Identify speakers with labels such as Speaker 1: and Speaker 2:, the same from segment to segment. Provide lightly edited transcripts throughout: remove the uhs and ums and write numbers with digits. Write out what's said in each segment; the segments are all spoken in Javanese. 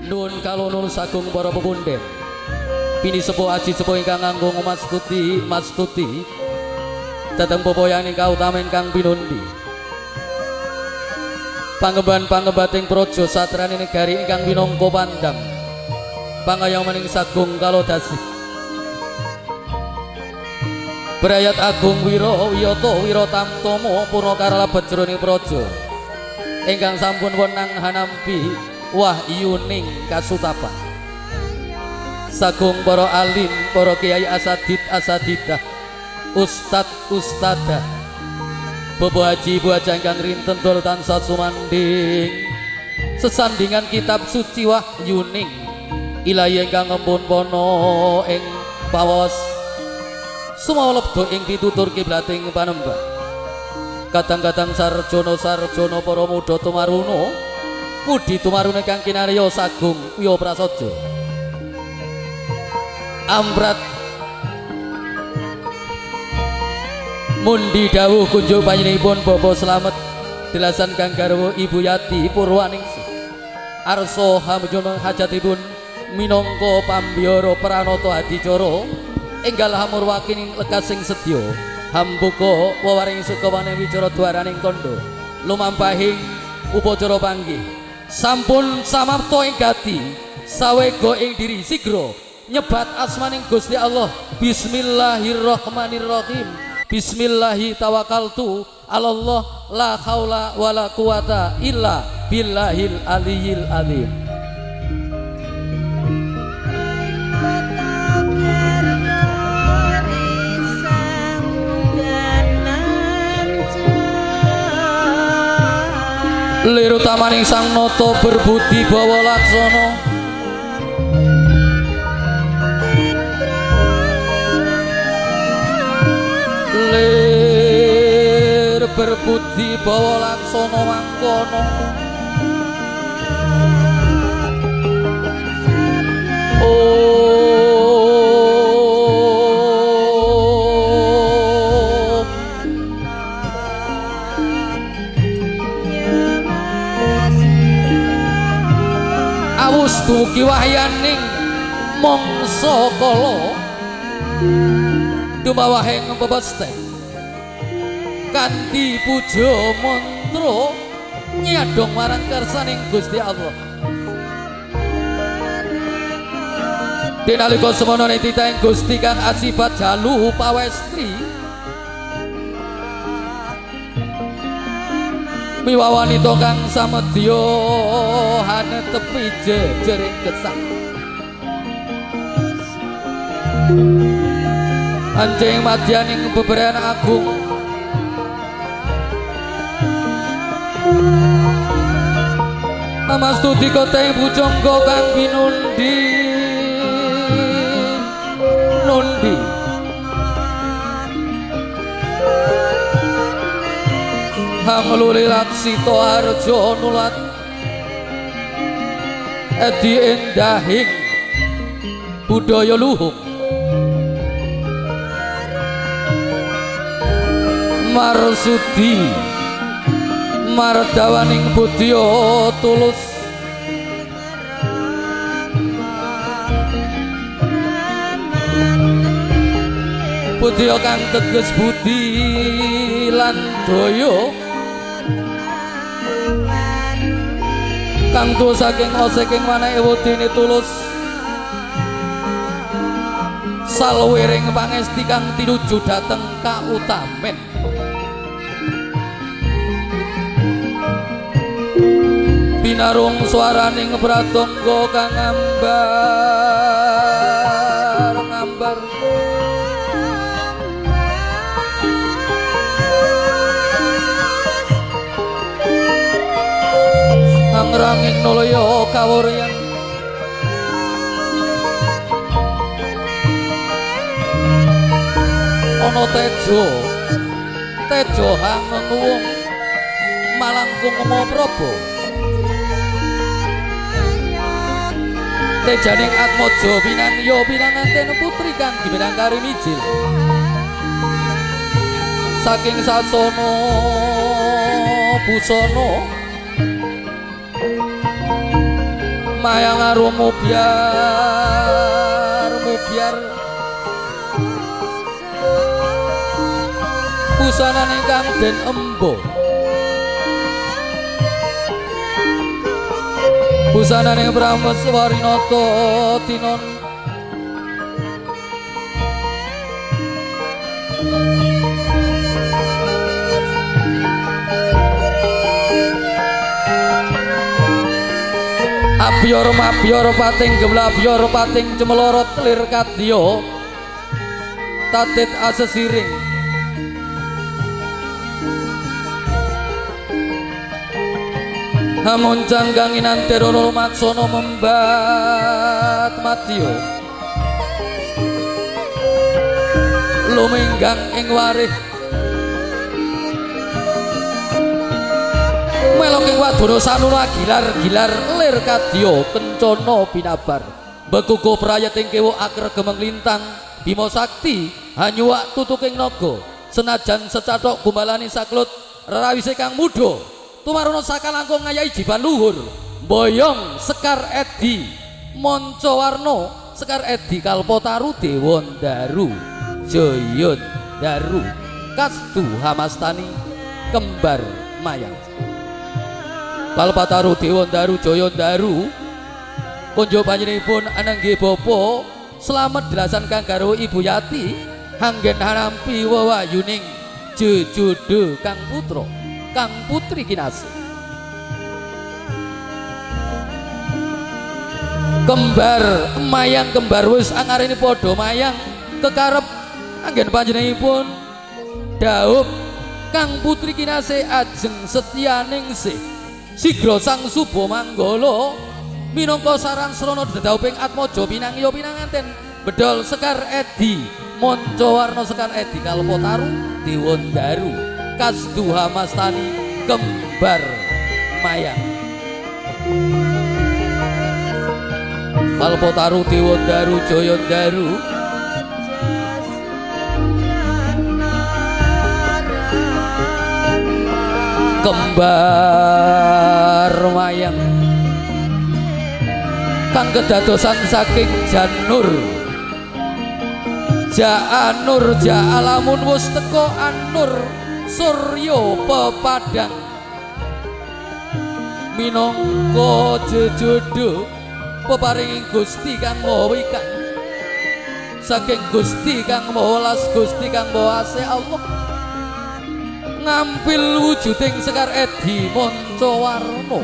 Speaker 1: Nuwun kalonul sagung para pepundhen. Pini sepuh aji sepuh ingkang nganggo mastuti dhateng pepoyaning kautamen kang pinundi. Pangemban-pangembating praja satrane negari ingkang minangka pandang. Pangayong maning sagung kalodasi. Brayat Agung Wirawiyata Wiratamtama Purnakarya lebet jroning praja. Ingkang sampun wenang hanampi wahyuning kasutapan. Sagung para alim, para kiai asadid asadidah, ustad ustadah, Bapak Haji Bu Haji ingkang rinten dol tansah sumanding sesandingan kitab suci wahyuning ilahi ingkang ngempun pono ing pawas sumawa lebdo ing pitutur kiblating panembah. Kadang-kadang sarjana para muda tumaruna mudi tumaruna kang kinarya sagung wiya prasaja. Amrat mundi dawuh kunjuk panjenenganipun Bapak Slamet dilasan kang garwa Ibu Yati Purwaningsih arsa hamujana hajatipun minangka pambyara pranata adicara enggal hamurwaking lekasing sedya hambuka wewaring sukawane wicara dwaraning kandha lumampahing upacara panggih sampun samapta ing gati sawega ing diri sigra nyebat asmaning Gusti Allah. Bismillahirrahmanirrahim. Bismillahi tawakkaltu Allah la haula wala quwata illa billahil aliyil azim. Liru tamaning sang nata berbudi bawa laksana. Lir berbudi bawa laksana mangkono. Awus dugi wahyaning mangsa kala dumawahing pepestek kanthi puja mantra nyadong marang kersaning Gusti Allah. Dinalika semana titahing Gusti kang asibat jalu pawestri miwa wanita kang samedya hanetepi jejering gesang anjing madyaning beberan agung Namastuti koteng bujangga kang pinundi nundi Hamluli laksita arja nulat edi endahing budaya luhung marsudi mardawaning budya tulus budya kang teges budi lan daya kang tuwa saking saking maneh wedine tulus salwiring pangesti kang tinuju dhateng kautamen binarung swaraning pratangga kang ngambar angranging nulaya kawuryan ana tejo hanguwung malangkung Mapraba tejaning atmaja pinangya pinanganten putri kang dibedhangkari mijil saking sasana busana mayang arumu biar busana ingkang den embo busana ning Prameswarinata tinon Abyor pating gemlabyor pating cemelorot lir kadya tatit asesiring hamun janggang inantero maksono membat matyo luminggang ing warih melongking wadono sanuna gilar-gilar lir kadya kencana binabar bekuko prayating kewo aker gemeng lintang Bima Sakti hanyuwak tutuking naga senajan secathok gumbalani saklut rawise kang mudha tumarono sakalangkung ngayahi jiban luhur boyong Sekar Edi Mancawarna Sekar Edi Kalpataru Dewandaru Jayandaru Kastu Hamastani Kembar Mayang Kalpataru Dewandaru Jayandaru konjo panjenenganipun anangge bapa slamet delasan kang garwa Ibu Yati hanggen harampi wewayuning jejodo kang putra kang putri kinasih kembar mayang kembar wis angarene padha mayang kekarep anggen panjenenganipun dhaup kang putri kinasih ajeng setyaningsih sigra sang suba manggala minangka sarang srana dedhauping atmaja pinangya pinanganten bedol Sekar Edi Mancawarna Sekar Edi Kalpataru Dewandaru Kastu Hamastani Kembar Mayang Kalpataru Dewandaru Jayandaru Kembar Mayang kang kedadosan saking Janur Jaanur Jaalamun wus teka Anur Surya pepadang minangka jejodo peparinging Gusti kang Maha Wikang saking Gusti kang Maha Welas Gusti kang Maha Asih Allah ngampil wujuding Sekar Edi Mancawarna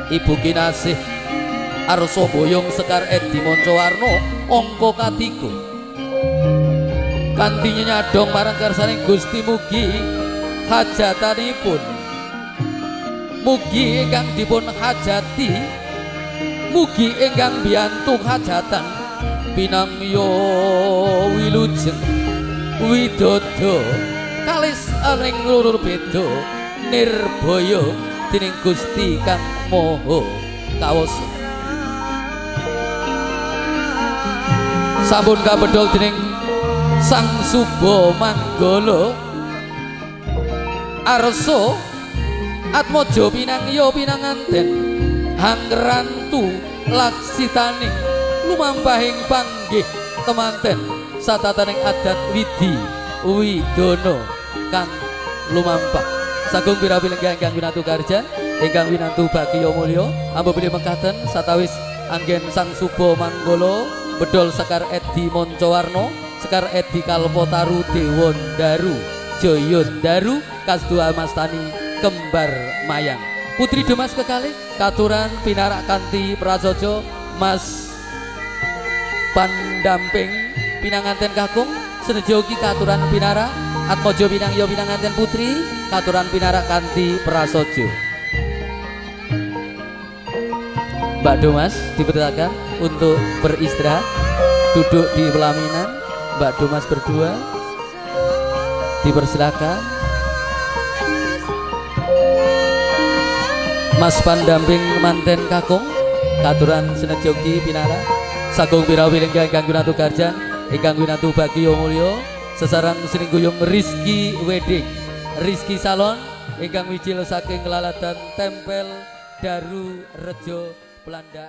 Speaker 1: Ibu kinasih arsa boyong Sekar Edi Mancawarna angka katiga kanthi nyadong marang kersaning Gusti mugi hajatanipun mugi ingkang dipun hajati mugi ingkang biyantu hajatan pinangya wilujeng widodha kalis aning lurur beda nirbaya dening Gusti kang Maha Kawasa sampun kabedhol dening Sang Suba Manggala arsa atmaja pinangya pinanganten hangrantu laksitaning lumampahing panggih temanten satataning adat widi widana kang lumampah sagung pira-pira ingkang winantu karjan ingkang winantu bagya mulya amba bilih mekaten satawis anggen Sang Suba Manggala bedol Sekar Edi Mancawarna Sekar Edi Kalpataru Dewandaru Jayandaru Kastu Hamastani Kembar Mayang putri Demas kekalih katuran pinarak kanthi prasaja Mas pandamping pinanganten kakung seneja ugi katuran pinara atmaja pinangya pinanganten putri katuran pinarak kanthi prasaja Mbak Domas dipersilakan untuk beristirahat duduk di pelaminan Mbak Domas berdua dipersilakan Mas pandamping manten kakung katuran senejogi pinara sagung pira-pira ingkang winantu karjan ingkang winantu bagya mulya sesarang sinengguyung Rizky Wedding Rizky Salon ingkang wijil saking Kelaladan Tempel Daru Rejo Belanda.